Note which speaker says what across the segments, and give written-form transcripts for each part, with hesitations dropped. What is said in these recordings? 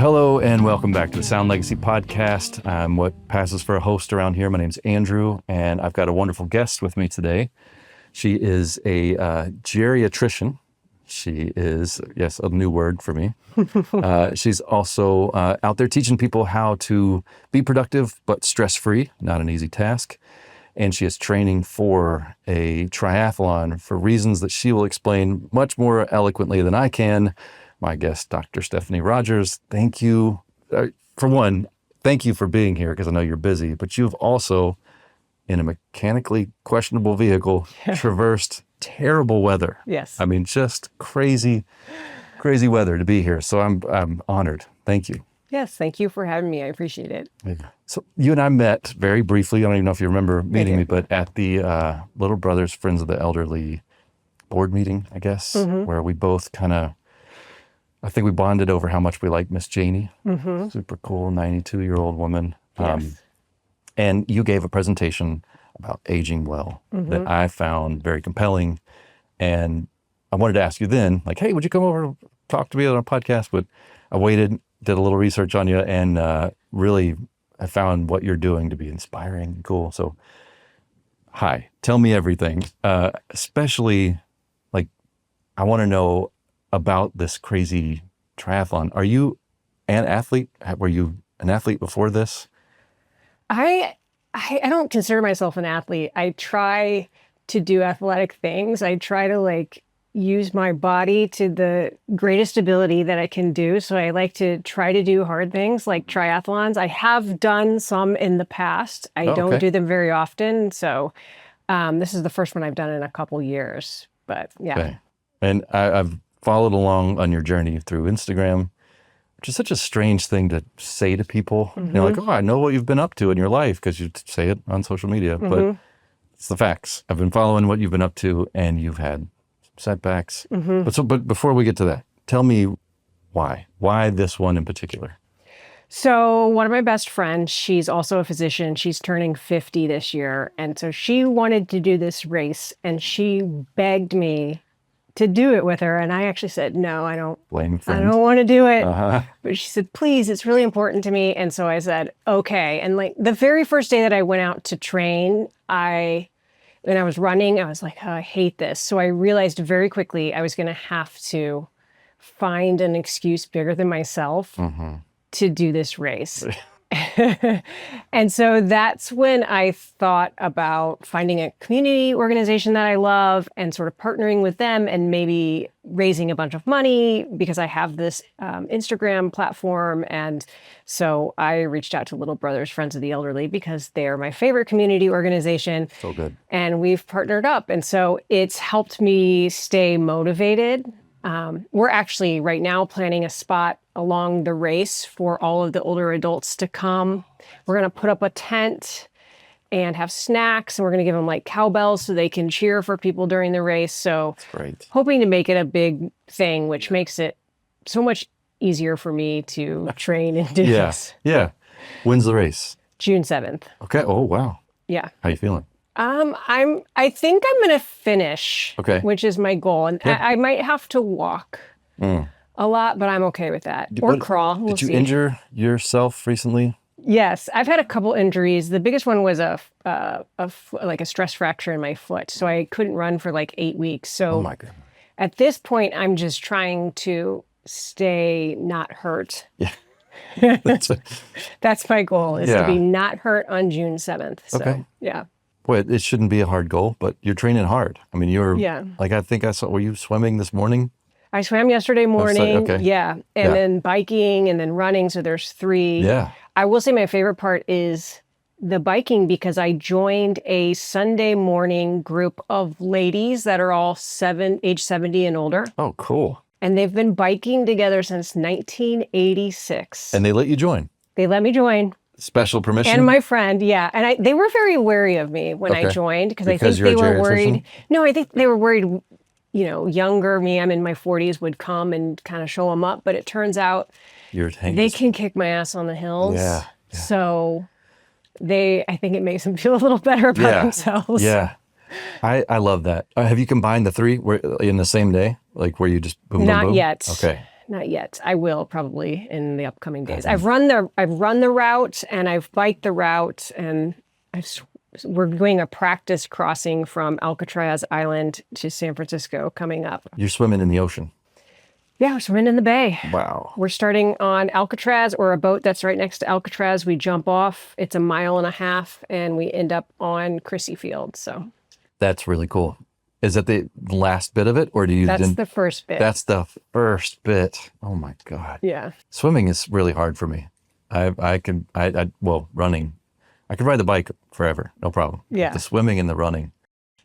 Speaker 1: Well, hello and welcome back to the Sound Legacy Podcast. I'm what passes for a host around here. My name's Andrew, and I've got a wonderful guest with me today. She is a geriatrician. She is, yes, a new word for me. She's also out there teaching people how to be productive but stress-free, not an easy task. And she is training for a triathlon for reasons that she will explain much more eloquently than I can. My guest, Dr. Stephanie Rogers, thank you. For one, thank you for being here because I know you're busy, but you've also, in a mechanically questionable vehicle, traversed terrible weather.
Speaker 2: Yes.
Speaker 1: I mean, just crazy weather to be here. So I'm honored. Thank you.
Speaker 2: Yes, thank you for having me. I appreciate it.
Speaker 1: So you and I met very briefly. I don't even know if you remember meeting me, but at the Little Brothers Friends of the Elderly board meeting, I guess, where we both I think we bonded over how much we liked Miss Janie. Super cool, 92-year-old woman.
Speaker 2: Yes.
Speaker 1: And you gave a presentation about aging well that I found very compelling. And I wanted to ask you then, like, hey, would you come over and talk to me on a podcast? But I waited, did a little research on you, and really I found what you're doing to be inspiring and cool. So, hi, tell me everything. Especially, like, I want to know about this crazy triathlon. Are you an athlete? Were you an athlete before this?
Speaker 2: I don't consider myself an athlete. I try to do athletic things. I try to use my body to the greatest ability that I can do. So I like to try to do hard things like triathlons. I have done some in the past. I don't do them very often. So this is the first one I've done in a couple years. But yeah.
Speaker 1: Okay. And I've followed along on your journey through Instagram, which is such a strange thing to say to people. Like, oh, I know what you've been up to in your life because you say it on social media, but it's the facts. I've been following what you've been up to, and you've had setbacks. But before we get to that, tell me why this one in particular?
Speaker 2: So one of my best friends, she's also a physician. She's turning 50 this year. And so she wanted to do this race, and she begged me to do it with her. And I actually said, no, I don't want to do it. But she said, please, it's really important to me. And so I said, okay. And the very first day that I went out to train, when I was running, I was like, oh, I hate this. So I realized very quickly I was going to have to find an excuse bigger than myself to do this race. And so that's when I thought about finding a community organization that I love and sort of partnering with them and maybe raising a bunch of money because I have this Instagram platform. And so I reached out to Little Brothers Friends of the Elderly because they're my favorite community organization.
Speaker 1: So good.
Speaker 2: And we've partnered up. And so it's helped me stay motivated. We're actually right now planning a spot along the race for all of the older adults to come. We're going to put up a tent and have snacks, and we're going to give them cowbells so they can cheer for people during the race. So hoping to make it a big thing, which makes it so much easier for me to train and do this.
Speaker 1: Yeah. When's the race?
Speaker 2: June 7th.
Speaker 1: Okay. Oh, wow.
Speaker 2: Yeah.
Speaker 1: How you feeling?
Speaker 2: I think I'm going to finish, which is my goal. And I might have to walk a lot, but I'm okay with that. Or crawl. We'll
Speaker 1: Did you
Speaker 2: see.
Speaker 1: injure yourself recently?
Speaker 2: Yes, I've had a couple injuries. The biggest one was a stress fracture in my foot. So I couldn't run for 8 weeks. So
Speaker 1: oh my goodness.
Speaker 2: At this point, I'm just trying to stay not hurt.
Speaker 1: Yeah.
Speaker 2: That's my goal, is to be not hurt on June 7th. So, yeah.
Speaker 1: Boy, it shouldn't be a hard goal, but you're training hard. I mean, I think I saw, were you swimming this morning?
Speaker 2: I swam yesterday morning. And then biking and then running. So there's 3.
Speaker 1: Yeah.
Speaker 2: I will say my favorite part is the biking because I joined a Sunday morning group of ladies that are all age 70 and older.
Speaker 1: Oh, cool.
Speaker 2: And they've been biking together since 1986.
Speaker 1: And they let you join?
Speaker 2: They let me join.
Speaker 1: Special permission?
Speaker 2: And my friend, yeah. And they were very wary of me when I joined because I think they were worried. No, I think they were worried, younger me, I'm in my 40s, would come and kind of show them up. But it turns out they can kick my ass on the hills.
Speaker 1: Yeah.
Speaker 2: So I think it makes them feel a little better about themselves.
Speaker 1: Yeah. I love that. Have you combined the 3 in the same day? Where you just boom, boom, boom?
Speaker 2: Not yet.
Speaker 1: Okay.
Speaker 2: not yet. I will probably in the upcoming days. I've run the route and I've biked the route, and we're doing a practice crossing from Alcatraz Island to San Francisco coming up.
Speaker 1: You're swimming in the ocean.
Speaker 2: Yeah, we're swimming in the bay.
Speaker 1: Wow.
Speaker 2: We're starting on Alcatraz, or a boat that's right next to Alcatraz. We jump off. It's 1.5 miles, and we end up on Crissy Field. So
Speaker 1: that's really cool. Is that the last bit of it, or do you?
Speaker 2: That's the first bit.
Speaker 1: That's the first bit. Oh my God.
Speaker 2: Yeah.
Speaker 1: Swimming is really hard for me. Well, running. I could ride the bike forever, no problem.
Speaker 2: Yeah.
Speaker 1: But the swimming and the running.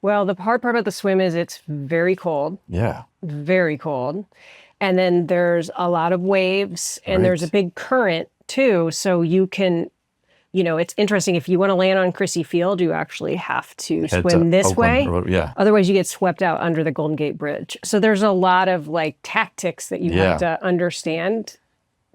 Speaker 2: Well, the hard part about the swim is it's very cold.
Speaker 1: Yeah.
Speaker 2: Very cold. And then there's a lot of waves, and there's a big current too. So you can, it's interesting. If you want to land on Crissy Field, you actually have to swim this
Speaker 1: Oakland
Speaker 2: way.
Speaker 1: Yeah.
Speaker 2: Otherwise, you get swept out under the Golden Gate Bridge. So there's a lot of like tactics that you have to understand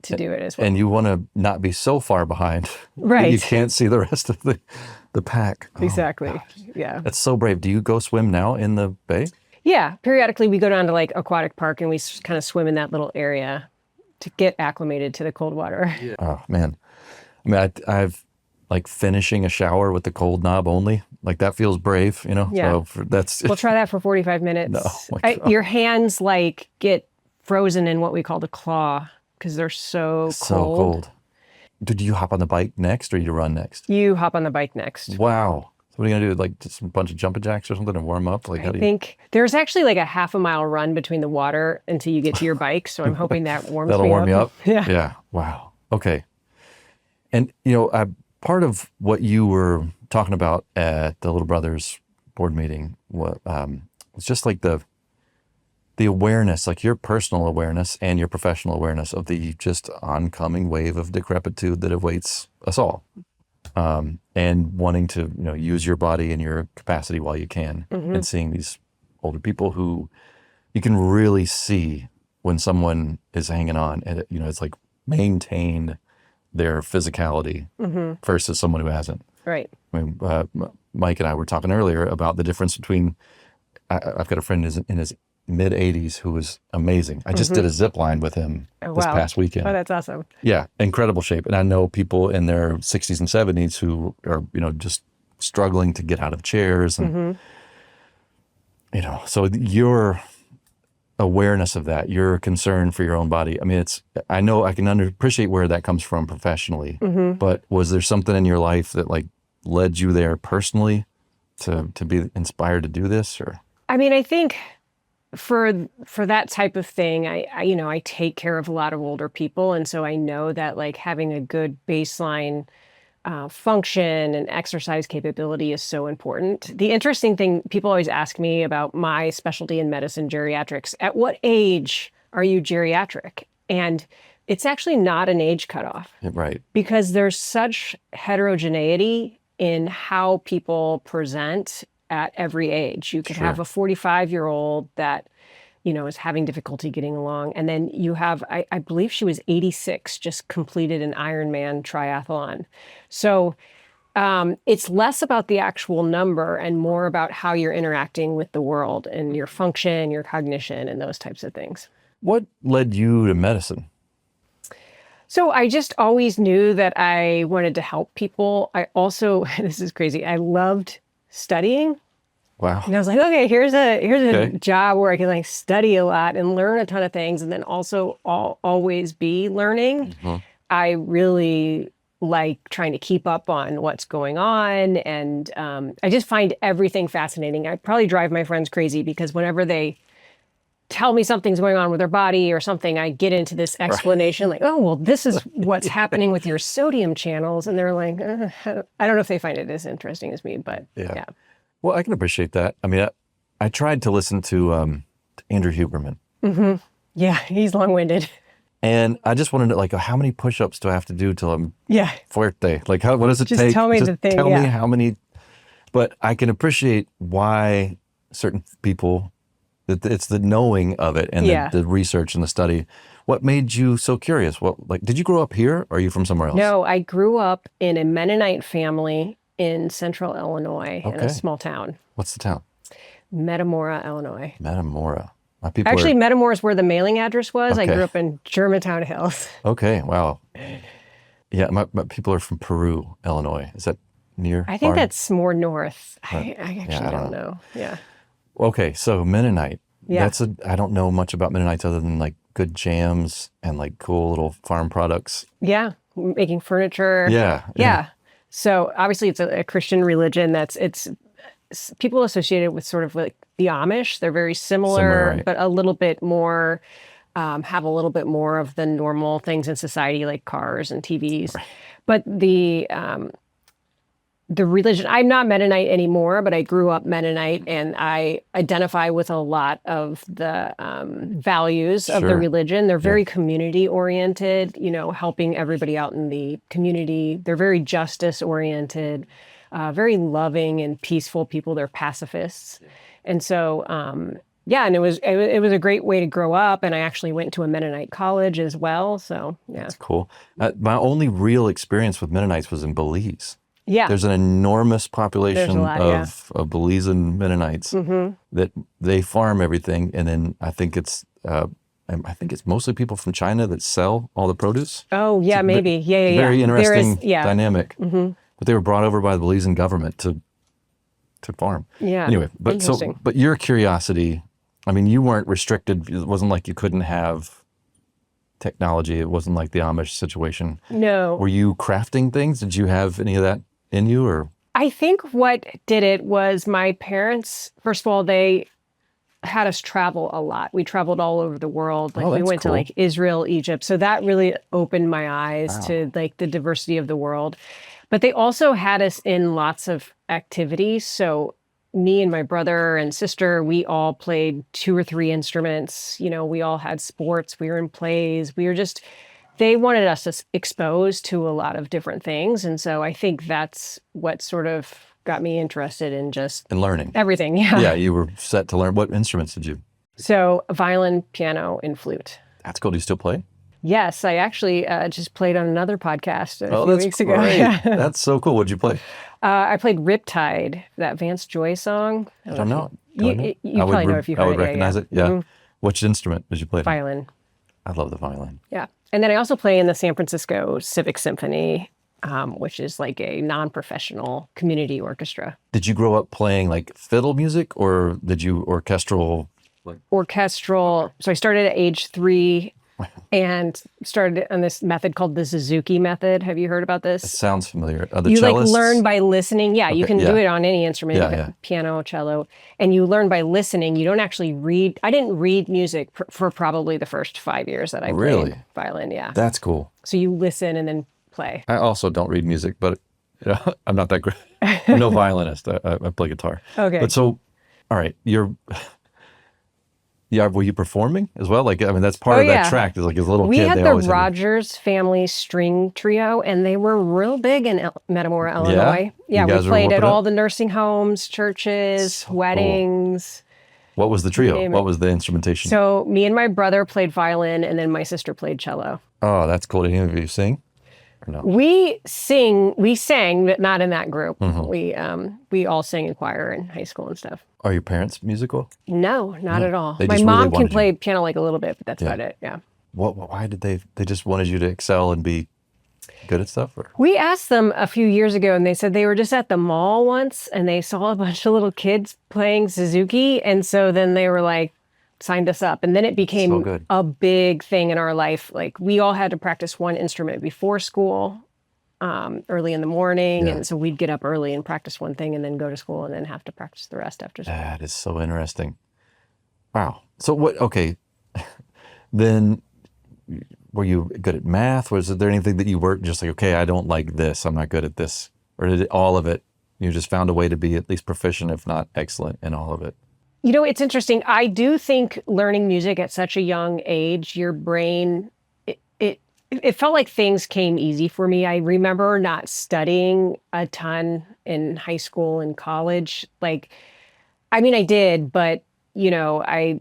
Speaker 2: to do it as well.
Speaker 1: And you want to not be so far behind.
Speaker 2: Right.
Speaker 1: You can't see the rest of the pack.
Speaker 2: Exactly.
Speaker 1: Oh,
Speaker 2: yeah.
Speaker 1: That's so brave. Do you go swim now in the bay?
Speaker 2: Yeah. Periodically, we go down to like Aquatic Park and we kind of swim in that little area to get acclimated to the cold water.
Speaker 1: Yeah. Oh, man. I mean, I've like finishing a shower with the cold knob only. Like that feels brave,
Speaker 2: Yeah.
Speaker 1: So that's.
Speaker 2: We'll try that for 45 minutes.
Speaker 1: No, my God.
Speaker 2: Your hands like get frozen in what we call the claw because they're so cold.
Speaker 1: Did you hop on the bike next, or you run next?
Speaker 2: You hop on the bike next.
Speaker 1: Wow. So what are you gonna do? Like just a bunch of jumping jacks or something to warm up? Like
Speaker 2: I think there's actually like a 1/2 mile run between the water until you get to your bike. So I'm hoping that warms
Speaker 1: that'll
Speaker 2: me
Speaker 1: warm
Speaker 2: up.
Speaker 1: you up?
Speaker 2: Yeah.
Speaker 1: Yeah. Wow. Okay. And part of what you were talking about at the Little Brothers board meeting was just like the awareness, like your personal awareness and your professional awareness of the just oncoming wave of decrepitude that awaits us all. And wanting to, use your body and your capacity while you can, and seeing these older people who you can really see when someone is hanging on, and it's like maintained their physicality versus someone who hasn't.
Speaker 2: Right.
Speaker 1: I mean, Mike and I were talking earlier about the difference between. I've got a friend in his mid 80s who was amazing. I just did a zip line with him this past weekend.
Speaker 2: Oh, that's awesome.
Speaker 1: Yeah, incredible shape. And I know people in their 60s and 70s who are, just struggling to get out of chairs. And, so your awareness of that, your concern for your own body. I mean, I know I can appreciate where that comes from professionally, but was there something in your life that like led you there personally to be inspired to do this? Or
Speaker 2: I mean, I think for that type of thing, I take care of a lot of older people. And so I know that like having a good baseline function and exercise capability is so important. The interesting thing, people always ask me about my specialty in medicine, geriatrics. At what age are you geriatric? And it's actually not an age cutoff.
Speaker 1: Right.
Speaker 2: Because there's such heterogeneity in how people present at every age. You could have a 45-year-old that, is having difficulty getting along. And then you have, I believe she was 86, just completed an Ironman triathlon. So it's less about the actual number and more about how you're interacting with the world and your function, your cognition, and those types of things.
Speaker 1: What led you to medicine?
Speaker 2: So I just always knew that I wanted to help people. I also, this is crazy, I loved studying.
Speaker 1: Wow.
Speaker 2: And I was like, okay, here's a job where I can like study a lot and learn a ton of things, and then also always be learning. I really like trying to keep up on what's going on, and I just find everything fascinating. I probably drive my friends crazy because whenever they tell me something's going on with their body or something, I get into this explanation like, oh, well, this is what's happening with your sodium channels. And they're like, I don't know if they find it as interesting as me, but yeah.
Speaker 1: Well, I can appreciate that. I mean, I tried to listen to Andrew Huberman.
Speaker 2: Yeah, he's long-winded.
Speaker 1: And I just wanted to, like, how many push-ups do I have to do till I'm fuerte? Like, what does it take?
Speaker 2: Just tell me the thing,
Speaker 1: Tell me how many. But I can appreciate why certain people, it's the knowing of it and the research and the study. What made you so curious? Did you grow up here or are you from somewhere else?
Speaker 2: No, I grew up in a Mennonite family in central Illinois in a small town.
Speaker 1: What's the town?
Speaker 2: Metamora, Illinois.
Speaker 1: Metamora. My people
Speaker 2: Actually, Metamora is where the mailing address was. I
Speaker 1: Okay.
Speaker 2: grew up in Germantown Hills.
Speaker 1: Okay, wow. Yeah, my people are from Peru, Illinois. Is that near?
Speaker 2: I think
Speaker 1: far?
Speaker 2: that's more north. I
Speaker 1: I
Speaker 2: actually
Speaker 1: don't
Speaker 2: don't know. Yeah.
Speaker 1: Okay, so Mennonite.
Speaker 2: Yeah.
Speaker 1: I don't know much about Mennonites other than like good jams and like cool little farm products.
Speaker 2: Yeah. Making furniture.
Speaker 1: Yeah.
Speaker 2: Yeah. So obviously it's a Christian religion it's people associated with sort of like the Amish. They're very similar,
Speaker 1: Right.
Speaker 2: but a little bit more, have a little bit more of the normal things in society like cars and TVs.
Speaker 1: Right.
Speaker 2: But the religion, I'm not Mennonite anymore, but I grew up Mennonite and I identify with a lot of the values of the
Speaker 1: Sure.
Speaker 2: religion. They're very community oriented, helping everybody out in the community. They're very justice oriented, very loving and peaceful people. They're pacifists. And so, and it was a great way to grow up. And I actually went to a Mennonite college as well. So, yeah.
Speaker 1: That's cool. My only real experience with Mennonites was in Belize.
Speaker 2: Yeah.
Speaker 1: There's an enormous population
Speaker 2: lot,
Speaker 1: of Belizean Mennonites that they farm everything, and then I think it's mostly people from China that sell all the produce.
Speaker 2: Oh, yeah, maybe. Yeah.
Speaker 1: Very interesting
Speaker 2: There is,
Speaker 1: dynamic. But they were brought over by the Belizean government to farm.
Speaker 2: Yeah.
Speaker 1: Anyway,
Speaker 2: Interesting.
Speaker 1: but your curiosity, I mean, you weren't restricted. It wasn't like you couldn't have technology. It wasn't like the Amish situation.
Speaker 2: No.
Speaker 1: Were you crafting things? Did you have any of that in you, or?
Speaker 2: I think what did it was my parents, first of all, they had us travel a lot. We traveled all over the world. Like we went to like Israel, Egypt. So that really opened my eyes to like the diversity of the world. But they also had us in lots of activities. So me and my brother and sister, we all played 2 or 3 instruments. We all had sports. We were in plays. They wanted us to exposed to a lot of different things. And so I think that's what sort of got me interested in just
Speaker 1: in learning
Speaker 2: everything. Yeah.
Speaker 1: Yeah, you were set to learn. What instruments did you?
Speaker 2: So violin, piano, and flute.
Speaker 1: That's cool. Do you still play?
Speaker 2: Yes, I actually just played on another podcast a few
Speaker 1: that's
Speaker 2: weeks ago.
Speaker 1: great.
Speaker 2: Yeah.
Speaker 1: That's so cool. What'd you play?
Speaker 2: I played Riptide, that Vance Joy song.
Speaker 1: I don't know.
Speaker 2: You probably know if you heard
Speaker 1: I would
Speaker 2: it.
Speaker 1: recognize it. Yeah. Which instrument did you play?
Speaker 2: Violin.
Speaker 1: I love the violin.
Speaker 2: Yeah. And then I also play in the San Francisco Civic Symphony, which is like a non-professional community orchestra.
Speaker 1: Did you grow up playing like fiddle music, or did you orchestral?
Speaker 2: Orchestral. So I started at age 3 and started on this method called the Suzuki method. Have you heard about this?
Speaker 1: It sounds familiar. The
Speaker 2: You
Speaker 1: cellists?
Speaker 2: like learn by listening. Yeah, you can do it on any instrument, piano, cello, and you learn by listening. You don't actually read. I didn't read music for probably the first 5 years that I played violin. Yeah.
Speaker 1: That's cool.
Speaker 2: So you listen and then play.
Speaker 1: I also don't read music, but I'm not that great. I'm no violinist. I play guitar.
Speaker 2: Okay.
Speaker 1: But so, all right, were you performing as well? Like, I mean, that's part of that track. Is like as a little kid,
Speaker 2: we had
Speaker 1: they
Speaker 2: the
Speaker 1: always
Speaker 2: Rogers family string trio, and they were real big in Metamora, Illinois. Yeah, we played at all the nursing homes, churches, weddings.
Speaker 1: What was the trio? What was the instrumentation?
Speaker 2: So me and my brother played violin, and then my sister played cello.
Speaker 1: Oh, that's cool. Did any of you sing? Or no?
Speaker 2: We sang, but not in that group. We all sang in choir in high school and stuff.
Speaker 1: Are your parents musical?
Speaker 2: No, not at all.
Speaker 1: They
Speaker 2: My
Speaker 1: just
Speaker 2: mom
Speaker 1: really
Speaker 2: can
Speaker 1: wanted
Speaker 2: play piano like a little bit, but that's about it. Yeah.
Speaker 1: Why did they just wanted you to excel and be good at stuff? Or?
Speaker 2: We asked them a few years ago, and they said they were just at the mall once, and they saw a bunch of little kids playing Suzuki, and so then they were like, signed us up. And then it became a big thing in our life. Like we all had to practice one instrument before school, early in the morning. And so we'd get up early and practice one thing and then go to school and then have to practice the rest after school.
Speaker 1: That is so interesting. Wow. So then were you good at math? Was there anything that you were just like, okay, I don't like this, I'm not good at this? Or did all of it, you just found a way to be at least proficient, if not excellent in all of it?
Speaker 2: It's interesting. I do think learning music at such a young age, your brain, it felt like things came easy for me. I remember not studying a ton in high school and college. I did, but the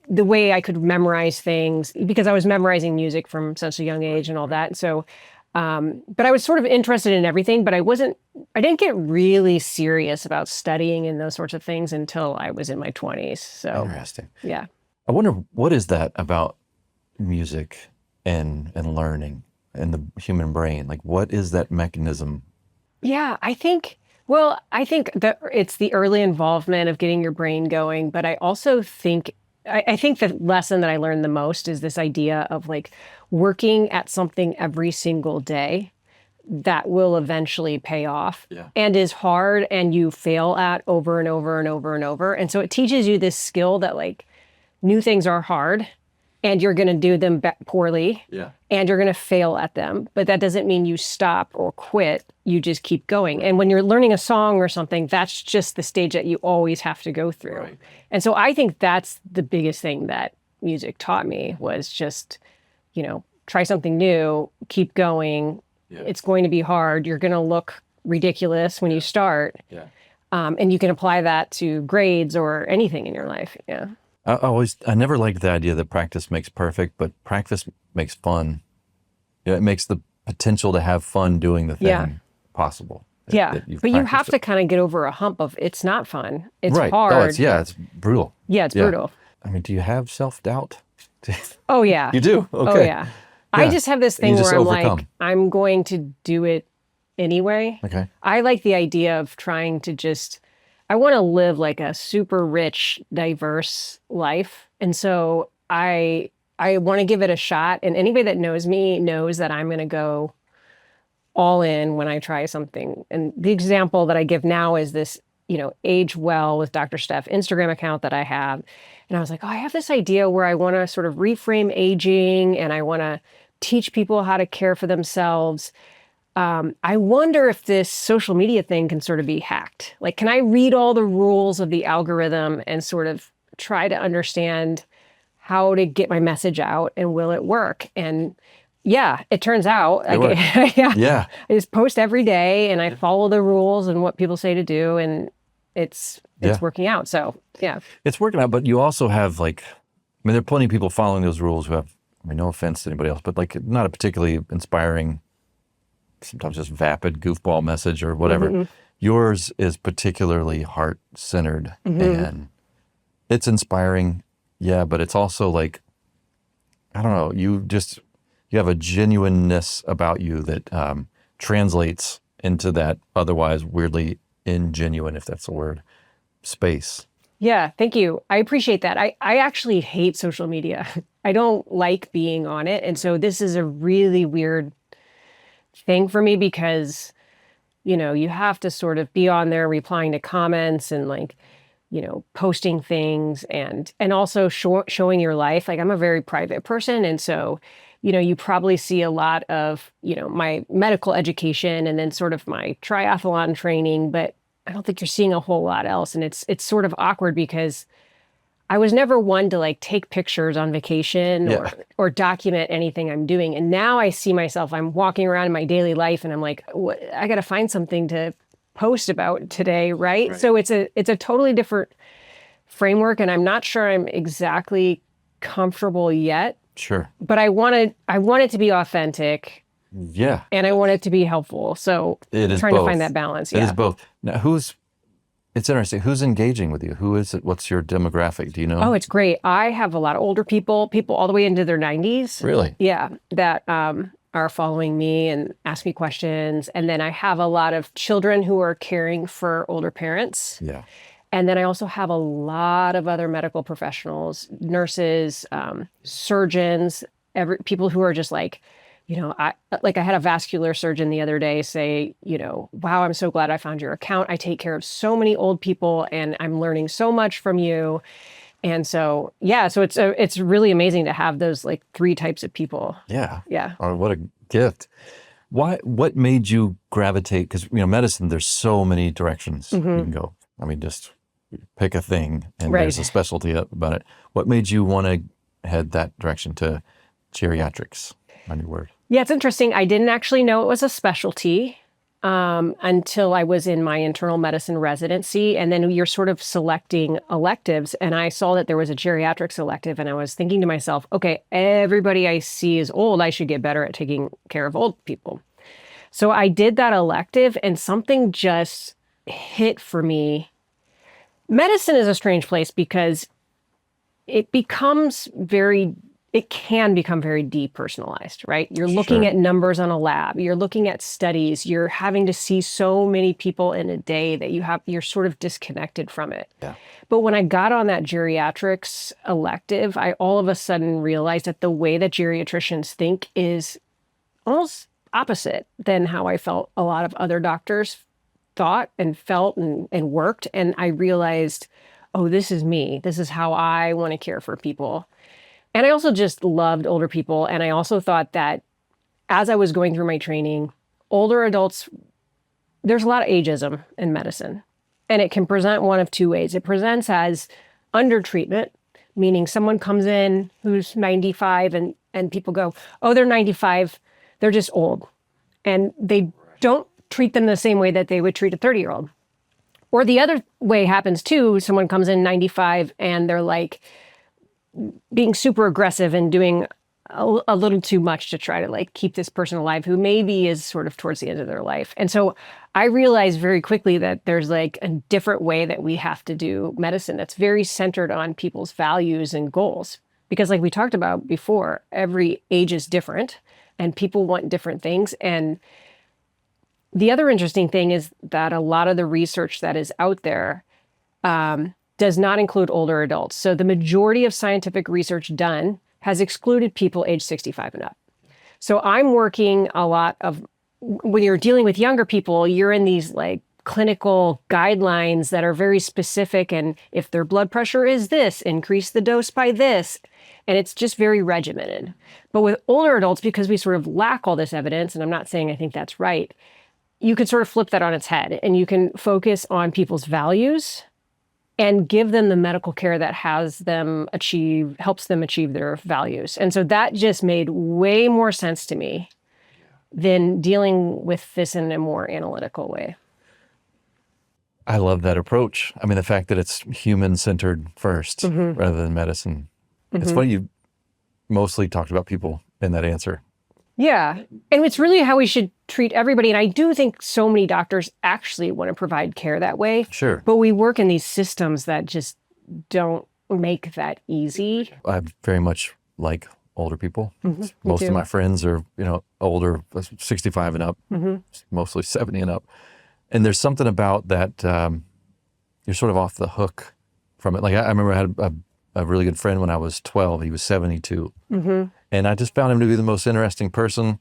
Speaker 2: way I could memorize things, because I was memorizing music from such a young age and all that. So, but I was sort of interested in everything, but I didn't get really serious about studying and those sorts of things until I was in my 20s. So
Speaker 1: Interesting.
Speaker 2: Yeah.
Speaker 1: I wonder what is that about music and learning and the human brain? Like, what is that mechanism?
Speaker 2: Yeah, I think that it's the early involvement of getting your brain going, but I also think I think the lesson that I learned the most is this idea of like working at something every single day that will eventually pay off
Speaker 1: Yeah.
Speaker 2: and is hard and you fail at over and over and over and over. And so it teaches you this skill that like new things are hard and you're going to do them poorly
Speaker 1: Yeah.
Speaker 2: and you're going to fail at them. But that doesn't mean you stop or quit. You just keep going. And when you're learning a song or something, that's just the stage that you always have to go through.
Speaker 1: Right.
Speaker 2: And so I think that's the biggest thing that music taught me was just, try something new, keep going.
Speaker 1: Yeah.
Speaker 2: It's going to be hard. You're going to look ridiculous when you start.
Speaker 1: Yeah.
Speaker 2: And you can apply that to grades or anything in your life. Yeah.
Speaker 1: I never liked the idea that practice makes perfect, but practice makes fun. Yeah, it makes the potential to have fun doing the thing possible.
Speaker 2: Yeah. But you have to kind of get over a hump of it's not fun. It's hard.
Speaker 1: Oh, it's brutal.
Speaker 2: Yeah, it's brutal.
Speaker 1: I mean, do you have self-doubt?
Speaker 2: Oh, yeah.
Speaker 1: You do? Okay.
Speaker 2: Oh, yeah. I just have this thing where I'm
Speaker 1: overcome.
Speaker 2: like, I'm going to do it anyway.
Speaker 1: Okay.
Speaker 2: I like the idea of trying to I want to live like a super rich, diverse life. And so I want to give it a shot. And anybody that knows me knows that I'm going to go all in when I try something. And the example that I give now is this, Age Well with Dr. Steph Instagram account that I have. And I was like, I have this idea where I want to sort of reframe aging and I want to teach people how to care for themselves. I wonder if this social media thing can sort of be hacked. Like, can I read all the rules of the algorithm and sort of try to understand how to get my message out and will it work? And yeah, it turns out.
Speaker 1: Yeah.
Speaker 2: I just post every day and I follow the rules and what people say to do and it's working out. So yeah.
Speaker 1: It's working out, but you also have there are plenty of people following those rules who have, no offense to anybody else, but not a particularly inspiring, sometimes just vapid goofball message or whatever.
Speaker 2: Mm-hmm.
Speaker 1: Yours is particularly heart-centered and it's inspiring. Yeah, but it's also I don't know, you have a genuineness about you that translates into that otherwise weirdly ingenuine, if that's a word, space.
Speaker 2: Yeah, thank you. I appreciate that. I actually hate social media. I don't like being on it. And so this is a really weird thing for me because, you have to sort of be on there replying to comments and posting things and also showing your life. Like I'm a very private person. And so, you probably see a lot of, my medical education and then sort of my triathlon training, but I don't think you're seeing a whole lot else. And it's sort of awkward because I was never one to take pictures on vacation or document anything I'm doing. And now I see myself, I'm walking around in my daily life and I'm like, I got to find something to post about today. Right. So it's a totally different framework. And I'm not sure I'm exactly comfortable yet. Sure. But I want it to be authentic.
Speaker 1: Yeah.
Speaker 2: And I want it to be helpful. So
Speaker 1: it is
Speaker 2: trying
Speaker 1: both.
Speaker 2: to find that balance.
Speaker 1: It is both. Now, it's interesting. Who's engaging with you? Who is it? What's your demographic? Do you know?
Speaker 2: Oh, it's great. I have a lot of older people all the way into their 90s.
Speaker 1: Really?
Speaker 2: Yeah. That are following me and ask me questions. And then I have a lot of children who are caring for older parents.
Speaker 1: Yeah.
Speaker 2: And then I also have a lot of other medical professionals, nurses, surgeons, people who are just I had a vascular surgeon the other day say, wow, I'm so glad I found your account. I take care of so many old people and I'm learning so much from you. And so, so it's really amazing to have those three types of people.
Speaker 1: Yeah.
Speaker 2: Yeah.
Speaker 1: Oh, what a gift. What made you gravitate? Because, medicine, there's so many directions you can go. I mean, just pick a thing and there's a specialty about it. What made you want to head that direction to geriatrics, my new word?
Speaker 2: Yeah, it's interesting. I didn't actually know it was a specialty until I was in my internal medicine residency. And then you're sort of selecting electives. And I saw that there was a geriatrics elective. And I was thinking to myself, okay, everybody I see is old. I should get better at taking care of old people. So I did that elective and something just hit for me. Medicine is a strange place because it can become very depersonalized, right? You're looking
Speaker 1: Sure.
Speaker 2: at numbers on a lab, you're looking at studies, you're having to see so many people in a day that you're sort of disconnected from it.
Speaker 1: Yeah.
Speaker 2: But when I got on that geriatrics elective, I all of a sudden realized that the way that geriatricians think is almost opposite than how I felt a lot of other doctors thought and felt and worked. And I realized, oh, this is me. This is how I want to care for people. And I also just loved older people. And I also thought that as I was going through my training, older adults, there's a lot of ageism in medicine. And it can present one of two ways. It presents as undertreatment, meaning someone comes in who's 95 and people go, oh, they're 95, they're just old. And they don't treat them the same way that they would treat a 30-year-old. Or the other way happens too. Someone comes in 95 and they're like being super aggressive and doing a little too much to try to like keep this person alive who maybe is sort of towards the end of their life. And so I realized very quickly that there's like a different way that we have to do medicine that's very centered on people's values and goals. Because like we talked about before, every age is different and people want different things. And the other interesting thing is that a lot of the research that is out there does not include older adults. So the majority of scientific research done has excluded people age 65 and up. So I'm working a lot of, when you're dealing with younger people, you're in these like clinical guidelines that are very specific. And if their blood pressure is this, increase the dose by this. And it's just very regimented. But with older adults, because we sort of lack all this evidence, and I'm not saying I think that's right, you could sort of flip that on its head and you can focus on people's values and give them the medical care that helps them achieve their values. And so that just made way more sense to me than dealing with this in a more analytical way.
Speaker 1: I love that approach. I mean, the fact that it's human-centered first rather than medicine. It's funny you mostly talked about people in that answer.
Speaker 2: Yeah. And it's really how we should treat everybody. And I do think so many doctors actually want to provide care that way.
Speaker 1: Sure.
Speaker 2: But we work in these systems that just don't make that easy.
Speaker 1: I very much like older people. Most
Speaker 2: too.
Speaker 1: of my friends are, older, 65 and up, mostly 70 and up. And there's something about that, you're sort of off the hook from it. Like I remember I had a really good friend when I was 12. He was 72. And I just found him to be the most interesting person.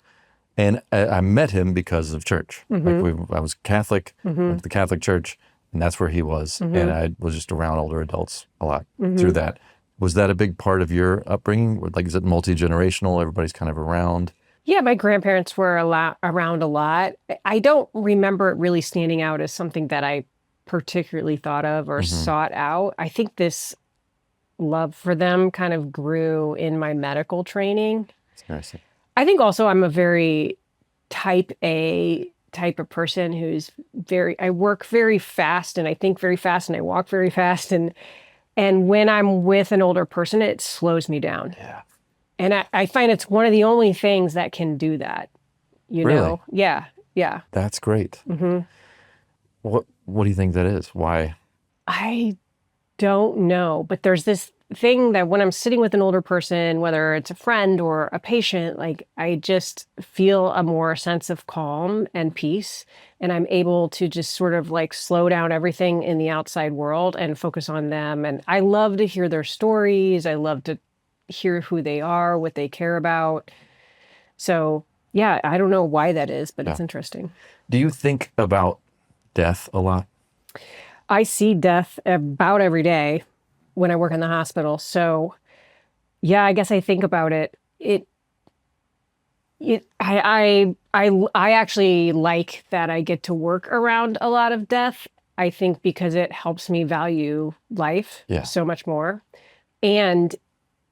Speaker 1: And I met him because of church. Like I was Catholic, went to the Catholic church, and that's where he was. And I was just around older adults a lot through that. Was that a big part of your upbringing? Like, is it multi-generational? Everybody's kind of around?
Speaker 2: Yeah, my grandparents were around a lot. I don't remember it really standing out as something that I particularly thought of or sought out. I think this love for them kind of grew in my medical training.
Speaker 1: That's interesting.
Speaker 2: I think also I'm a very type A type of person who's I work very fast and I think very fast and I walk very fast. And when I'm with an older person, it slows me down.
Speaker 1: Yeah.
Speaker 2: And I find it's one of the only things that can do that, you know? Yeah. Yeah.
Speaker 1: That's great. What do you think that is? Why?
Speaker 2: I don't know, but there's this thing that when I'm sitting with an older person, whether it's a friend or a patient, like I just feel a more sense of calm and peace. And I'm able to just sort of like slow down everything in the outside world and focus on them. And I love to hear their stories. I love to hear who they are, what they care about. So yeah, I don't know why that is, but it's interesting.
Speaker 1: Do you think about death a lot?
Speaker 2: I see death about every day when I work in the hospital. So yeah, I guess I think about it. I actually like that I get to work around a lot of death. I think because it helps me value life so much more. And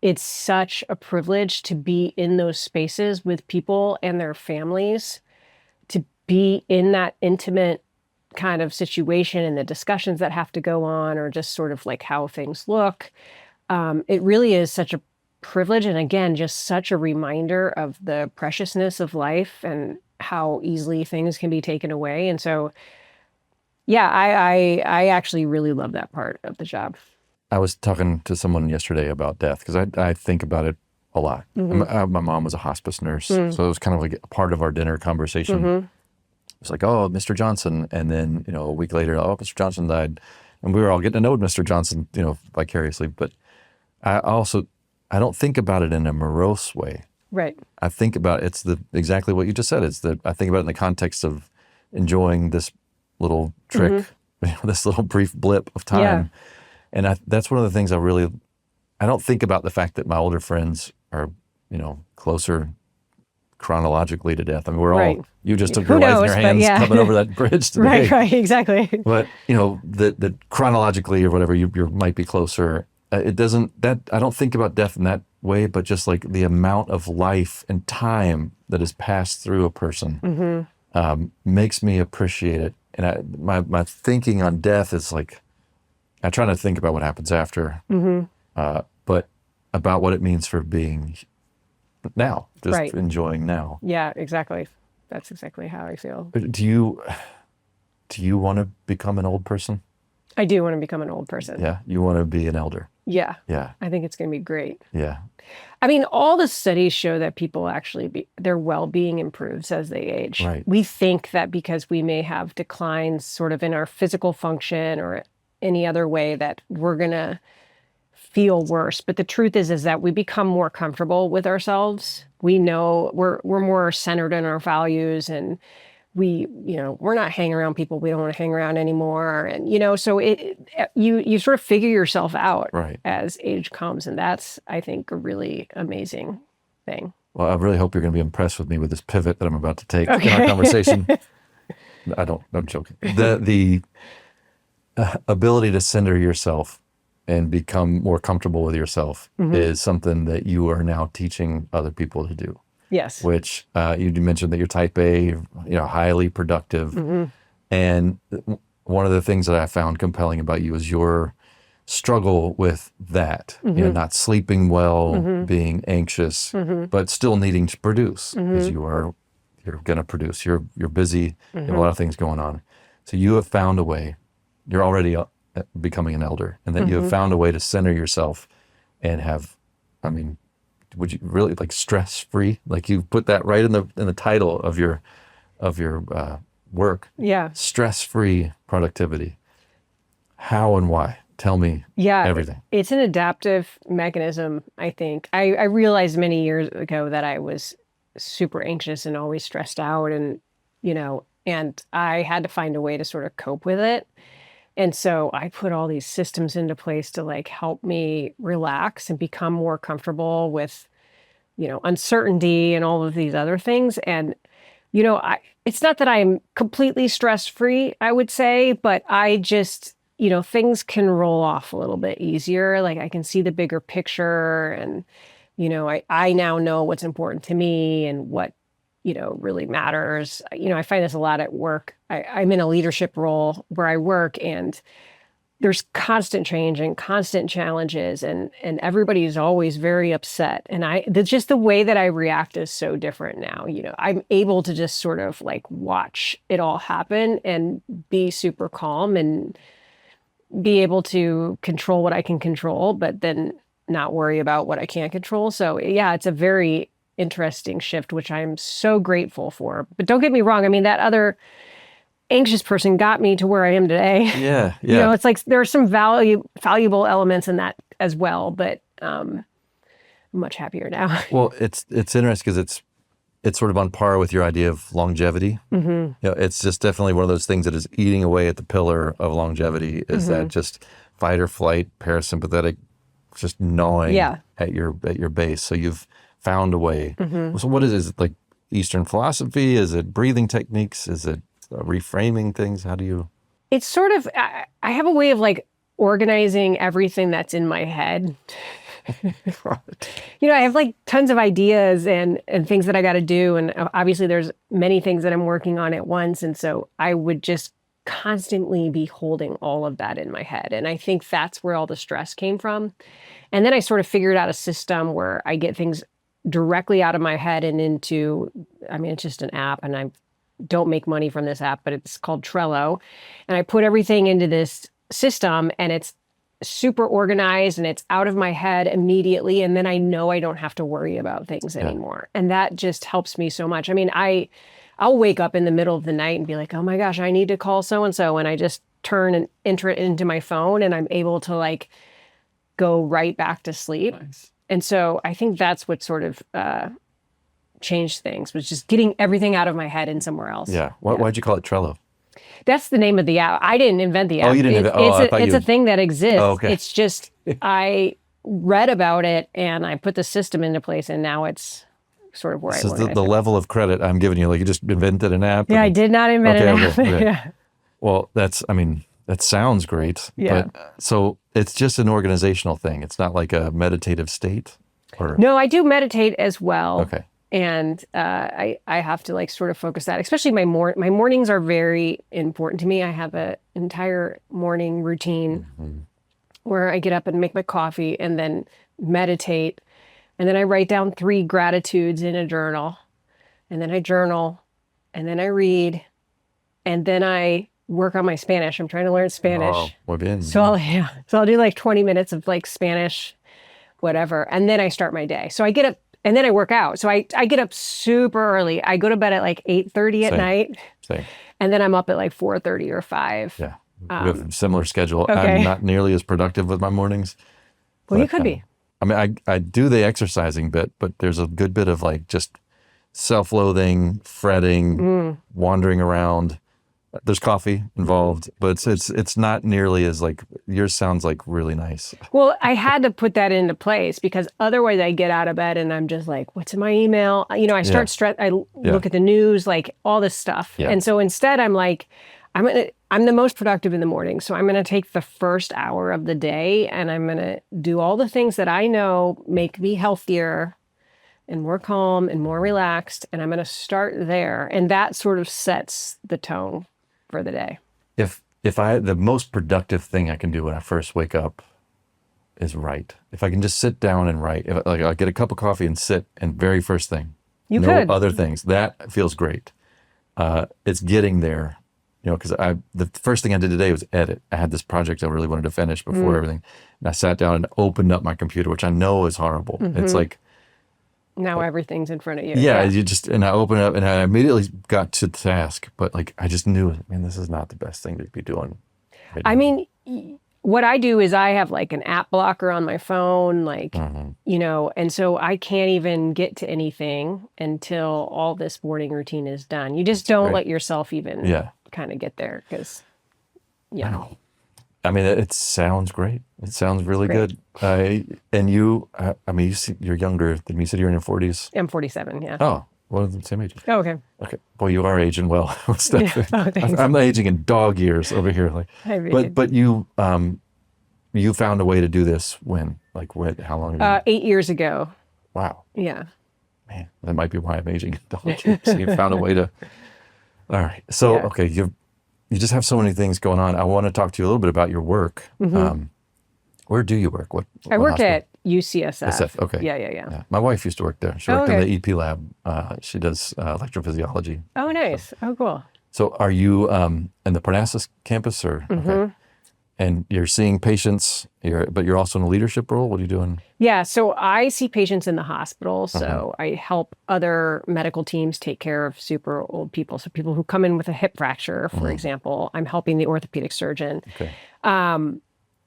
Speaker 2: it's such a privilege to be in those spaces with people and their families, to be in that intimate kind of situation and the discussions that have to go on, or just sort of like how things look. It really is such a privilege. And again, just such a reminder of the preciousness of life and how easily things can be taken away. And so, yeah, I actually really love that part of the job.
Speaker 1: I was talking to someone yesterday about death because I think about it a lot. My mom was a hospice nurse, so it was kind of like a part of our dinner conversation. It's like, oh, Mr. Johnson. And then, a week later, oh, Mr. Johnson died. And we were all getting to know Mr. Johnson, vicariously. But I don't think about it in a morose way.
Speaker 2: Right.
Speaker 1: I think about it's exactly what you just said. I think about it in the context of enjoying this little trick, this little brief blip of time.
Speaker 2: Yeah.
Speaker 1: And that's one of the things I don't think about the fact that my older friends are, closer chronologically to death. I mean, we're all, you just took your life in your hands coming over that bridge today.
Speaker 2: Right, exactly.
Speaker 1: But, that chronologically or whatever, you might be closer. I don't think about death in that way, but just like the amount of life and time that has passed through a person makes me appreciate it. And my thinking on death is like, I try to think about what happens after, but about what it means for being now, just enjoying now.
Speaker 2: Yeah, exactly. That's exactly how I feel.
Speaker 1: Do you want to become an old person?
Speaker 2: I do want to become an old person.
Speaker 1: Yeah, you want to be an elder.
Speaker 2: Yeah.
Speaker 1: Yeah.
Speaker 2: I think it's going to be great.
Speaker 1: Yeah.
Speaker 2: I mean, all the studies show that people actually their well-being improves as they age.
Speaker 1: Right.
Speaker 2: We think that because we may have declines sort of in our physical function or any other way that we're going to feel worse. But the truth is that we become more comfortable with ourselves. We know we're more centered in our values, and we're not hanging around people we don't want to hang around anymore. And, so you sort of figure yourself out as age comes. And that's, I think, a really amazing thing.
Speaker 1: Well, I really hope you're going to be impressed with me with this pivot that I'm about to take in our conversation. I'm joking. The ability to center yourself and become more comfortable with yourself is something that you are now teaching other people to do.
Speaker 2: Yes.
Speaker 1: Which you mentioned that you're type A, highly productive. And one of the things that I found compelling about you is your struggle with that, not sleeping well, being anxious, but still needing to produce because you're going to produce. You're busy. You have a lot of things going on. So you have found a way. You're already becoming an elder, and that you have found a way to center yourself and have, would you really like stress-free? Like you put that right in the title of your work.
Speaker 2: Yeah.
Speaker 1: Stress-free productivity. How and why? Tell me everything.
Speaker 2: It's an adaptive mechanism, I think. I realized many years ago that I was super anxious and always stressed out, and I had to find a way to sort of cope with it. And so I put all these systems into place to like help me relax and become more comfortable with, uncertainty and all of these other things. And, it's not that I'm completely stress-free, I would say, but I just, things can roll off a little bit easier. Like I can see the bigger picture, and, I now know what's important to me and what, really matters. I find this a lot at work. I'm in a leadership role where I work, and there's constant change and constant challenges, and everybody's always very upset. And just the way that I react is so different now. I'm able to just sort of like watch it all happen and be super calm and be able to control what I can control, but then not worry about what I can't control. So yeah, it's a very interesting shift, which I'm so grateful for. But don't get me wrong. I mean, that other anxious person got me to where I am today.
Speaker 1: Yeah. Yeah.
Speaker 2: It's like there are some valuable elements in that as well, but I'm much happier now.
Speaker 1: Well, it's interesting because it's sort of on par with your idea of longevity. It's just definitely one of those things that is eating away at the pillar of longevity is that just fight or flight, parasympathetic, just gnawing at your base. So you've found a way. So what is it like Eastern philosophy? Is it breathing techniques? Is it reframing things? How do you?
Speaker 2: It's sort of, I have a way of like organizing everything that's in my head. I have like tons of ideas and things that I got to do. And obviously there's many things that I'm working on at once. And so I would just constantly be holding all of that in my head. And I think that's where all the stress came from. And then I sort of figured out a system where I get things directly out of my head and into, it's just an app, and I don't make money from this app, but it's called Trello. And I put everything into this system, and it's super organized and it's out of my head immediately. And then I know I don't have to worry about things anymore. And that just helps me so much. I mean, I'll wake up in the middle of the night and be like, oh my gosh, I need to call so-and-so. And I just turn and enter it into my phone and I'm able to like go right back to sleep.
Speaker 1: Nice.
Speaker 2: And so I think that's what sort of changed things, was just getting everything out of my head and somewhere else.
Speaker 1: Yeah. Why'd you call it Trello?
Speaker 2: That's the name of the app. I didn't invent the app.
Speaker 1: Oh, you didn't invent it.
Speaker 2: It's a thing that exists.
Speaker 1: Oh, okay.
Speaker 2: It's just, I read about it and I put the system into place and now it's sort of where
Speaker 1: This
Speaker 2: I
Speaker 1: is
Speaker 2: organize
Speaker 1: the
Speaker 2: it.
Speaker 1: level of credit I'm giving you. Like you just invented an app.
Speaker 2: Yeah, I did not invent an app.
Speaker 1: Okay.
Speaker 2: Yeah.
Speaker 1: Well, that sounds great.
Speaker 2: Yeah.
Speaker 1: But so it's just an organizational thing. It's not like a meditative state or.
Speaker 2: No, I do meditate as well.
Speaker 1: Okay.
Speaker 2: And I have to like sort of focus that, especially my mornings are very important to me. I have an entire morning routine where I get up and make my coffee and then meditate. And then I write down 3 gratitudes in a journal. And then I journal. And then I read. And then I work on my Spanish. I'm trying to learn Spanish.
Speaker 1: Oh, muy bien.
Speaker 2: So I'll do like 20 minutes of like Spanish, whatever. And then I start my day. So I get up and then I work out. So I get up super early. I go to bed at like 8:30 at night.
Speaker 1: Same.
Speaker 2: And then I'm up at like 4:30 or 5.
Speaker 1: Yeah. We have a similar schedule.
Speaker 2: Okay.
Speaker 1: I'm not nearly as productive with my mornings.
Speaker 2: Well, you could be.
Speaker 1: I mean, I do the exercising bit, but there's a good bit of like just self-loathing, fretting, wandering around. There's coffee involved, but it's not nearly as like yours sounds like really nice.
Speaker 2: Well, I had to put that into place because otherwise I get out of bed and I'm just like, what's in my email? You know, I start I look at the news, like all this stuff.
Speaker 1: Yeah.
Speaker 2: And so instead I'm like, I'm the most productive in the morning. So I'm going to take the first hour of the day and I'm going to do all the things that I know make me healthier and more calm and more relaxed. And I'm going to start there. And that sort of sets the tone for the day.
Speaker 1: If the most productive thing I can do when I first wake up is write. If I can just sit down and write, like I get a cup of coffee and sit, and very first thing,
Speaker 2: You
Speaker 1: no
Speaker 2: could.
Speaker 1: other things, that feels great. It's getting there, you know, because the first thing I did today was edit. I had this project I really wanted to finish before everything, and I sat down and opened up my computer, which I know is horrible. It's like.
Speaker 2: Now everything's in front of you.
Speaker 1: Yeah, and I opened it up and I immediately got to the task, but like I just knew, man, this is not the best thing to be doing.
Speaker 2: I mean, what I do is I have like an app blocker on my phone, like, you know, and so I can't even get to anything until all this morning routine is done. You just don't let yourself even kind of get there because,
Speaker 1: I mean, it sounds great. It sounds really good. And you, I mean, you're younger than me. You said you're in your 40s.
Speaker 2: I'm 47, yeah.
Speaker 1: Oh, we're the same age.
Speaker 2: Oh, okay.
Speaker 1: Okay. Boy, you are aging well. Steph.
Speaker 2: Yeah. Oh, thanks.
Speaker 1: I'm aging in dog years over here. Like, but you found a way to do this when? Like, how long ago?
Speaker 2: 8 years ago.
Speaker 1: Wow.
Speaker 2: Yeah.
Speaker 1: Man, that might be why I'm aging in dog years. So you found a way to. All right. So, okay, you just have so many things going on. I want to talk to you a little bit about your work. Where do you work? What
Speaker 2: I work
Speaker 1: hospital?
Speaker 2: at UCSF.
Speaker 1: SF, okay.
Speaker 2: Yeah.
Speaker 1: My wife used to work there. She worked in the EP lab. She does electrophysiology.
Speaker 2: Oh, nice. Oh, cool.
Speaker 1: So are you in the Parnassus campus or? Okay. And you're seeing patients, but you're also in a leadership role? What are you doing?
Speaker 2: Yeah, so I see patients in the hospital. So I help other medical teams take care of super old people. So people who come in with a hip fracture, for example, I'm helping the orthopedic surgeon.
Speaker 1: Okay.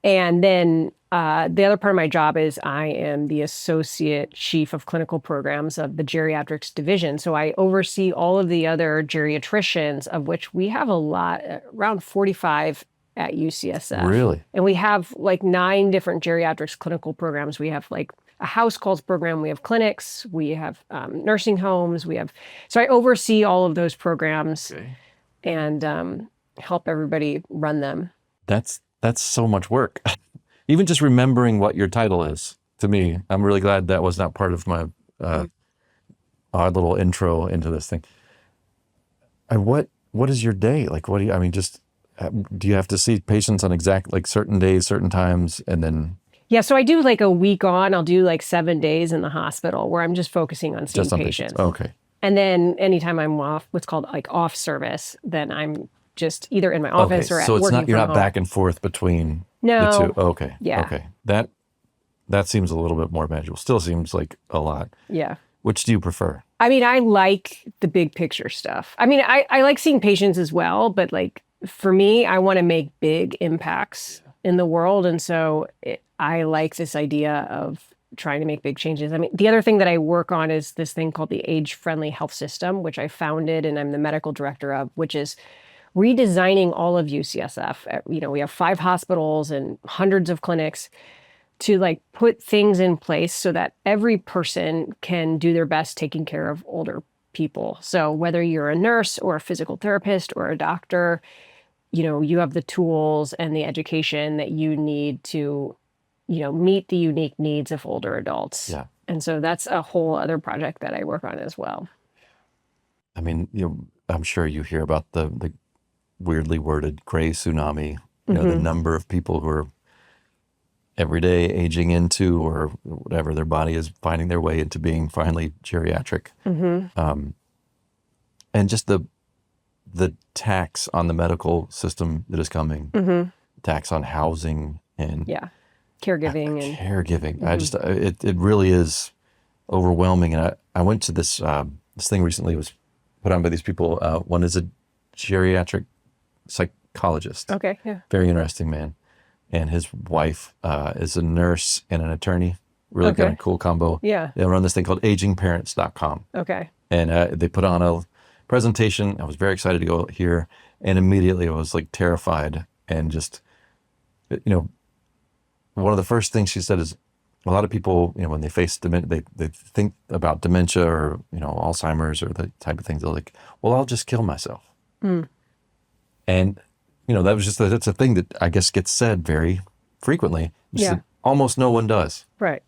Speaker 2: And then the other part of my job is I am the associate chief of clinical programs of the geriatrics division. So I oversee all of the other geriatricians, of which we have a lot, around 45 at UCSF.
Speaker 1: Really?
Speaker 2: And we have like 9 different geriatrics clinical programs. We have like a house calls program. We have clinics. We have nursing homes. So I oversee all of those programs and help everybody run them.
Speaker 1: That's so much work. Even just remembering what your title is, to me, I'm really glad that was not part of my odd little intro into this thing. What is your day? Like, do you have to see patients on like certain days, certain times, and then?
Speaker 2: Yeah, so I do like a week on. I'll do like 7 days in the hospital where I'm just focusing on seeing patients.
Speaker 1: Okay.
Speaker 2: And then anytime I'm off, what's called like off service, then I'm just either in my office or at
Speaker 1: so it's
Speaker 2: working
Speaker 1: you're
Speaker 2: from
Speaker 1: not
Speaker 2: home.
Speaker 1: back and forth between The two.
Speaker 2: No.
Speaker 1: Okay.
Speaker 2: Yeah.
Speaker 1: Okay. That seems a little bit more manageable. Still seems like a lot.
Speaker 2: Yeah.
Speaker 1: Which do you prefer?
Speaker 2: I mean, I like the big picture stuff. I mean, I like seeing patients as well, but like for me, I want to make big impacts in the world. And so I like this idea of trying to make big changes. I mean, the other thing that I work on is this thing called the Age-Friendly Health System, which I founded and I'm the medical director of, which is redesigning all of UCSF. You know, we have 5 hospitals and hundreds of clinics to like put things in place so that every person can do their best taking care of older people. So whether you're a nurse or a physical therapist or a doctor, you know, you have the tools and the education that you need to, you know, meet the unique needs of older adults.
Speaker 1: Yeah.
Speaker 2: And so that's a whole other project that I work on as well.
Speaker 1: I mean, I'm sure you hear about the weirdly worded gray tsunami, the number of people who are every day aging into or whatever their body is finding their way into being finally geriatric. And just the tax on the medical system that is coming, tax on housing and
Speaker 2: caregiving.
Speaker 1: I just, it really is overwhelming. And I went to this thing recently, was put on by these people. One is a geriatric psychologist.
Speaker 2: Okay. Yeah.
Speaker 1: Very interesting man. And his wife is a nurse and an attorney. Really kind of cool combo.
Speaker 2: Yeah.
Speaker 1: They run this thing called agingparents.com.
Speaker 2: Okay.
Speaker 1: And they put on a presentation. I was very excited to go hear. And immediately I was like terrified. And just, one of the first things she said is a lot of people, when they face dementia, they think about dementia or, Alzheimer's or the type of things. They're like, well, I'll just kill myself. And that's a thing that I guess gets said very frequently. That almost no one does.
Speaker 2: Right.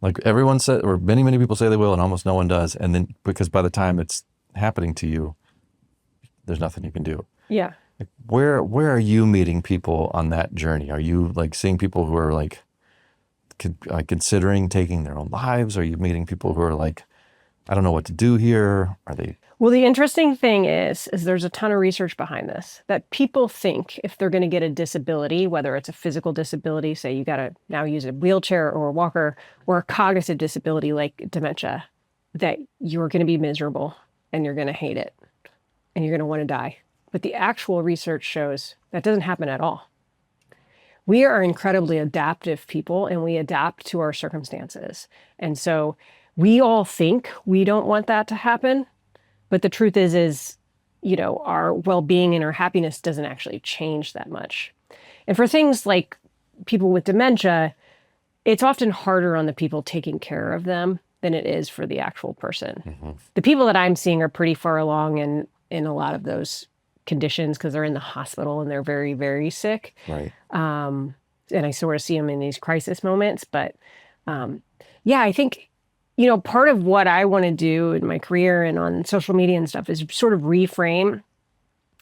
Speaker 1: Like everyone said, or many, many people say they will, and almost no one does. And then because by the time it's happening to you, there's nothing you can do.
Speaker 2: Yeah.
Speaker 1: Like where are you meeting people on that journey? Are you like seeing people who are like considering taking their own lives? Are you meeting people who are like, I don't know what to do here? Are they?
Speaker 2: Well, the interesting thing is there's a ton of research behind this, that people think if they're going to get a disability, whether it's a physical disability, say you got to now use a wheelchair or a walker, or a cognitive disability like dementia, that you're going to be miserable and you're going to hate it and you're going to want to die. But the actual research shows that doesn't happen at all. We are incredibly adaptive people and we adapt to our circumstances. And so we all think we don't want that to happen. But the truth is, our well-being and our happiness doesn't actually change that much. And for things like people with dementia, it's often harder on the people taking care of them than it is for the actual person. The people that I'm seeing are pretty far along in a lot of those conditions because they're in the hospital and they're very, very sick.
Speaker 1: Right.
Speaker 2: And I sort of see them in these crisis moments. But I think, part of what I want to do in my career and on social media and stuff is sort of reframe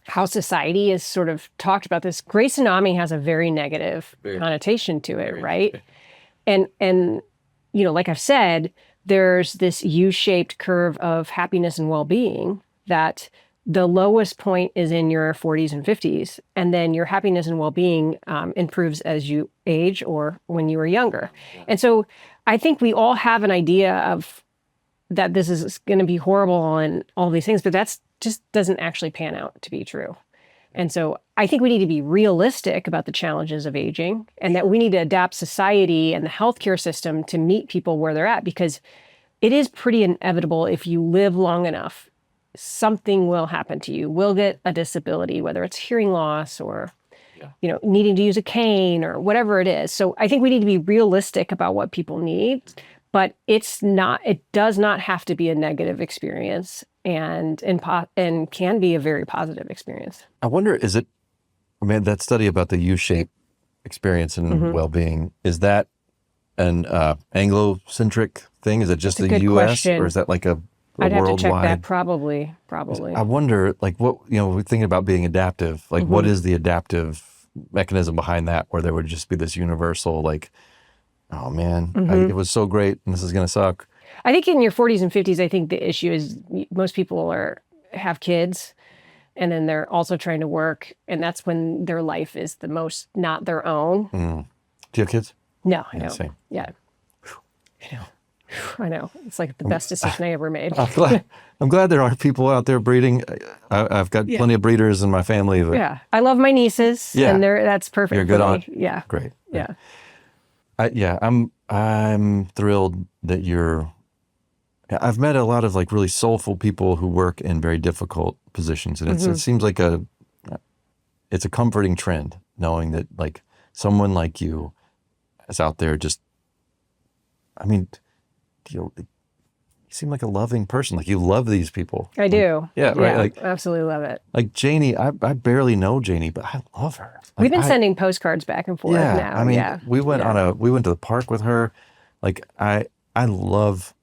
Speaker 2: how society is sort of talked about this. Gray tsunami has a very negative connotation to it, right? And like I've said, there's this U-shaped curve of happiness and well-being that the lowest point is in your 40s and 50s, and then your happiness and well-being improves as you age or when you were younger. And so I think we all have an idea of that this is going to be horrible and all these things, but that's just doesn't actually pan out to be true. And so I think we need to be realistic about the challenges of aging and that we need to adapt society and the healthcare system to meet people where they're at, because it is pretty inevitable if you live long enough, something will happen to you. We'll get a disability, whether it's hearing loss or needing to use a cane or whatever it is. So I think we need to be realistic about what people need, but it does not have to be a negative experience and can be a very positive experience.
Speaker 1: I wonder, that study about the U-shaped experience and well-being, is that an Anglo-centric thing? Is it just the U.S.
Speaker 2: question.
Speaker 1: Or is that like a
Speaker 2: I'd have
Speaker 1: worldwide?
Speaker 2: to check that probably.
Speaker 1: I wonder, like, what, we're thinking about being adaptive. Like, what is the adaptive mechanism behind that, where there would just be this universal, like, oh man, it was so great and this is going to suck.
Speaker 2: I think in your 40s and 50s, I think the issue is most people have kids. and then they're also trying to work, and that's when their life is the most not their own.
Speaker 1: Mm. Do you have kids?
Speaker 2: No, I
Speaker 1: Yeah,
Speaker 2: know.
Speaker 1: same.
Speaker 2: Yeah,
Speaker 1: I know.
Speaker 2: I know. It's like the best decision I ever made.
Speaker 1: I'm glad there are people out there breeding. I've got plenty of breeders in my family. But
Speaker 2: Yeah, I love my nieces, and that's perfect.
Speaker 1: You're good
Speaker 2: for
Speaker 1: on.
Speaker 2: me. Yeah,
Speaker 1: Great.
Speaker 2: yeah.
Speaker 1: I'm thrilled that you're. I've met a lot of like really soulful people who work in very difficult positions, and it seems like it's a comforting trend knowing that like someone like you is out there. Just, I mean, you seem like a loving person. Like you love these people.
Speaker 2: I do.
Speaker 1: Yeah, right.
Speaker 2: Yeah,
Speaker 1: Like
Speaker 2: absolutely love it.
Speaker 1: like Janie, I barely know Janie, but I love her. Like,
Speaker 2: We've been sending postcards back and forth now.
Speaker 1: I mean, we went we went to the park with her. Like I love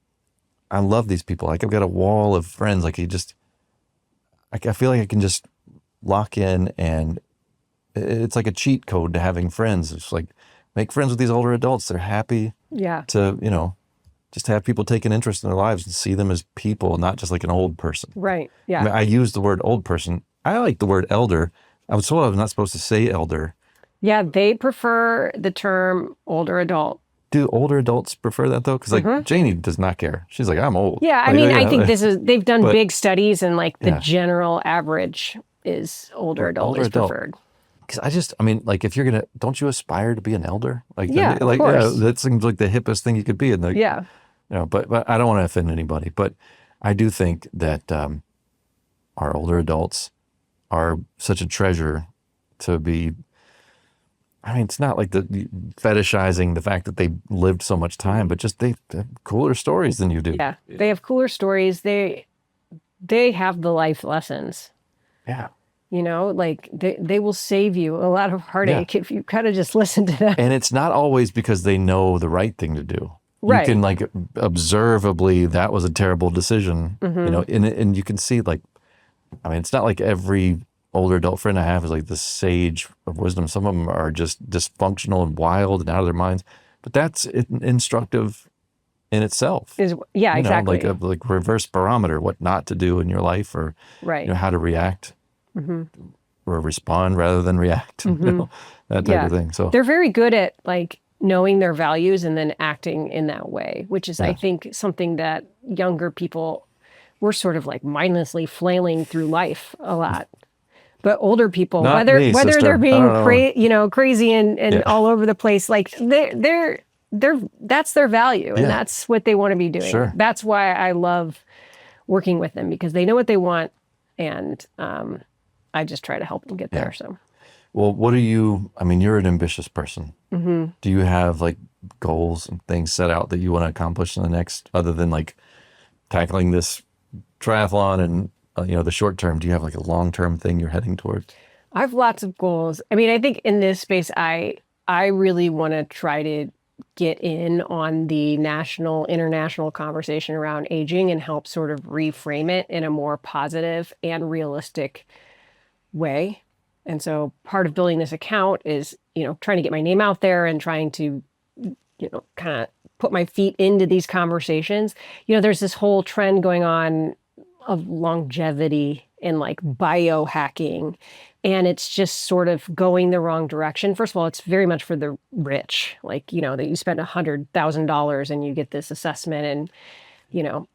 Speaker 1: these people. Like I've got a wall of friends. Like I feel like I can just lock in, and it's like a cheat code to having friends. It's like make friends with these older adults. They're happy to, just have people take an interest in their lives and see them as people, not just like an old person.
Speaker 2: Right. Yeah.
Speaker 1: I mean, I use the word old person. I like the word elder. I was told I was not supposed to say elder.
Speaker 2: Yeah, they prefer the term older adult.
Speaker 1: Do older adults prefer that though? Because like Janie does not care. She's like, I'm old.
Speaker 2: Yeah, I
Speaker 1: Like,
Speaker 2: mean, I think they've done
Speaker 1: but-
Speaker 2: big studies, and like the general average is older adult is preferred.
Speaker 1: Because like if you're don't you aspire to be an elder? Like,
Speaker 2: Yeah,
Speaker 1: like
Speaker 2: of course.
Speaker 1: that seems like the hippest thing you could be. And like, but I don't want to offend anybody. But I do think that our older adults are such a treasure to be. I mean, it's not like the fetishizing the fact that they lived so much time, but just they have cooler stories than you do.
Speaker 2: Yeah, they have cooler stories. They have the life lessons.
Speaker 1: Yeah.
Speaker 2: Like they will save you a lot of heartache if you kind of just listen to them.
Speaker 1: And it's not always because they know the right thing to do.
Speaker 2: Right.
Speaker 1: You can like observably, that was a terrible decision, and you can see like, I mean, it's not like every older adult friend I have is like the sage of wisdom. Some of them are just dysfunctional and wild and out of their minds, but that's instructive in itself.
Speaker 2: Exactly.
Speaker 1: Like reverse barometer, what not to do in your life, or how to react or respond rather than react, that type of thing. So
Speaker 2: they're very good at like knowing their values and then acting in that way, which is, I think, something that younger people, we're sort of like mindlessly flailing through life a lot. But older people, whether they're being crazy and all over the place, like they're that's their value, and that's what they want to be doing.
Speaker 1: Sure.
Speaker 2: That's why I love working with them, because they know what they want, and I just try to help them get there. So,
Speaker 1: well, you're an ambitious person. Do you have like goals and things set out that you want to accomplish in the next, other than like tackling this triathlon and the short term? Do you have like a long-term thing you're heading towards?
Speaker 2: I have lots of goals. I mean, I think in this space, I really want to try to get in on the international conversation around aging and help sort of reframe it in a more positive and realistic way. And so part of building this account is, trying to get my name out there and trying to, kind of put my feet into these conversations. There's this whole trend going on of longevity and like biohacking, and it's just sort of going the wrong direction. First of all, it's very much for the rich, like, that you spend $100,000 and you get this assessment, and,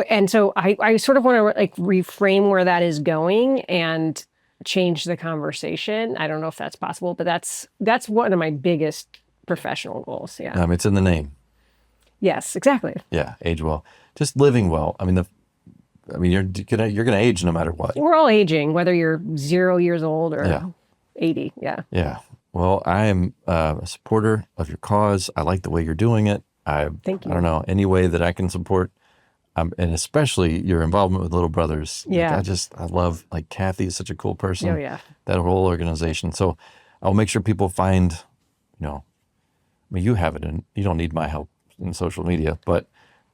Speaker 2: and so I sort of want to like reframe where that is going and change the conversation. I don't know if that's possible, but that's one of my biggest professional goals. Yeah.
Speaker 1: It's in the name.
Speaker 2: Yes, exactly.
Speaker 1: Yeah. Age well, just living well. You're gonna age no matter what.
Speaker 2: We're all aging, whether you're 0 years old or 80. Yeah.
Speaker 1: Yeah. Well, I am a supporter of your cause. I like the way you're doing it.
Speaker 2: Thank you.
Speaker 1: I don't know, any way that I can support, and especially your involvement with Little Brothers.
Speaker 2: Yeah.
Speaker 1: Like, I love, like, Kathy is such a cool person.
Speaker 2: Oh, yeah.
Speaker 1: That whole organization. So I'll make sure people find, you have it, and you don't need my help in social media, but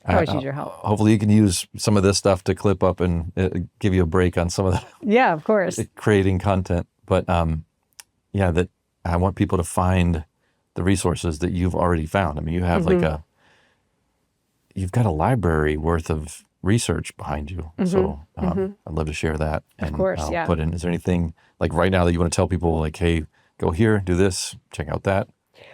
Speaker 2: I always need your help.
Speaker 1: Hopefully you can use some of this stuff to clip up and give you a break on some of the
Speaker 2: Yeah, of course.
Speaker 1: creating content. But that I want people to find the resources that you've already found. You have like you've got a library worth of research behind you. So I'd love to share that. And
Speaker 2: Of course,
Speaker 1: I'll
Speaker 2: yeah.
Speaker 1: put in, is there anything like right now that you want to tell people like, hey, go here, do this, check out that?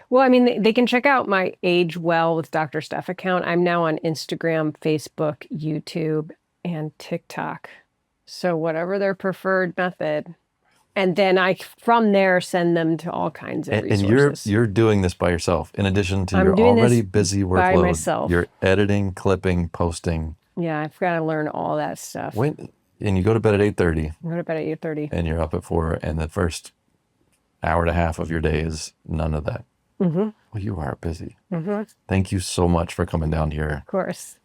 Speaker 2: Well, I mean, they can check out my Age Well with Dr. Steph account. I'm now on Instagram, Facebook, YouTube, and TikTok. So whatever their preferred method. And then I, from there, send them to all kinds of resources.
Speaker 1: And you're doing this by yourself. In addition to
Speaker 2: I'm
Speaker 1: your
Speaker 2: doing
Speaker 1: already
Speaker 2: this
Speaker 1: busy workload,
Speaker 2: by myself.
Speaker 1: you're editing, clipping, posting.
Speaker 2: Yeah, I've got to learn all that stuff.
Speaker 1: And you go to bed at 8:30.
Speaker 2: I go to bed at 8:30.
Speaker 1: And you're up at 4, and the first hour and a half of your day is none of that. Well, you are busy. Thank you so much for coming down here.
Speaker 2: Of course.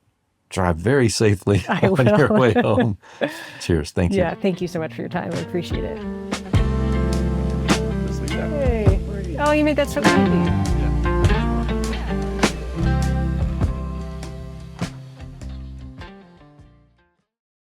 Speaker 1: Drive very safely on your way home. Cheers. Thank you.
Speaker 2: Yeah, thank you so much for your time. I appreciate it. Hey. Oh, you made that so pretty.